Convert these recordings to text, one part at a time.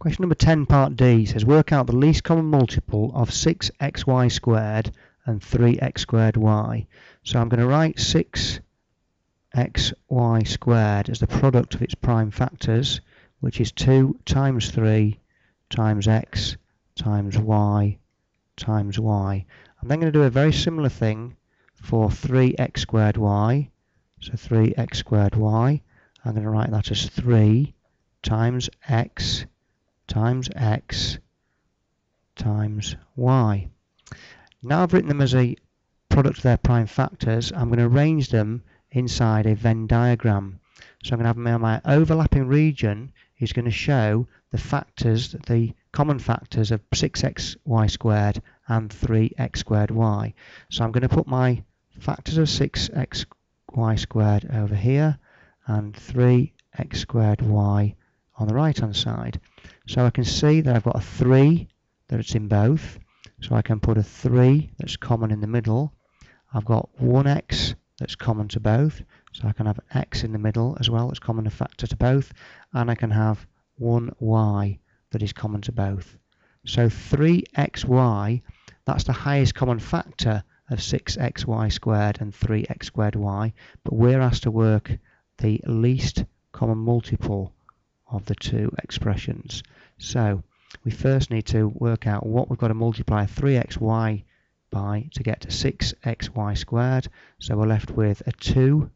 Question number 10, part D, says work out the least common multiple of 6xy squared and 3x squared y. So I'm going to write 6xy squared as the product of its prime factors, which is 2 times 3 times x times y times y. I'm then going to do a very similar thing for 3x squared y. So 3x squared y, I'm going to write that as 3 times x times x times y. Now I've written them as a product of their prime factors, I'm going to arrange them inside a Venn diagram. So I'm going to have my overlapping region is going to show the factors, the common factors of 6xy squared and 3x squared y. So I'm going to put my factors of 6xy squared over here and 3x squared y on the right hand side. So I can see that I've got a 3 that's in both, so I can put a 3 that's common in the middle. I've got 1x that's common to both, so I can have x in the middle as well, that's common a factor to both, and I can have 1y that is common to both. So 3xy, that's the highest common factor of 6xy squared and 3x squared y, but we're asked to work the least common multiple of the two expressions. So we first need to work out what we've got to multiply 3xy by to get to 6xy squared. So we're left with a 2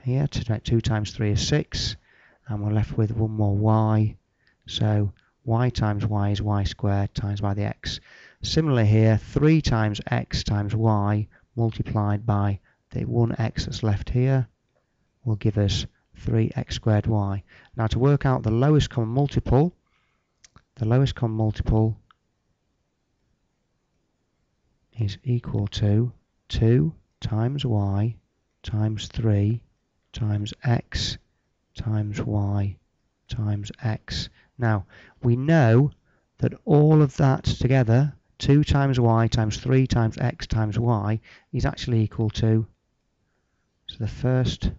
here, 2 times 3 is 6, and we're left with one more y. So y times y is y squared times by the x. Similarly here, 3 times x times y multiplied by the 1x that's left here will give us 3x squared y. Now to work out the lowest common multiple, is equal to 2 times y times 3 times x times y times x. Now we know that all of that together, 2 times y times 3 times x times y, is actually equal to, so the first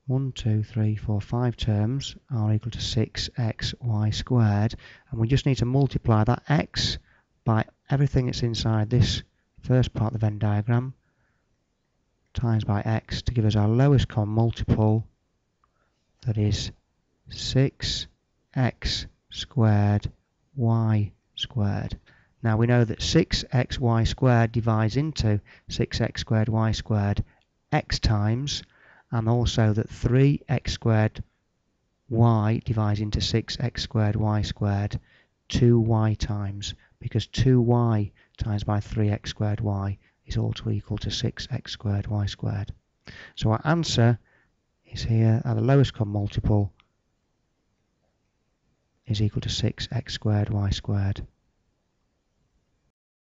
1, 2, 3, 4, 5 terms are equal to 6xy squared, and we just need to multiply that x by everything that's inside this first part of the Venn diagram times by x to give us our lowest common multiple, that is 6x squared y squared. Now we know that 6xy squared divides into 6x squared y squared x times, and also that 3x squared y divides into 6x squared y squared 2y times, because 2y times by 3x squared y is also equal to 6x squared y squared. So our answer is here, the lowest common multiple is equal to 6x squared y squared.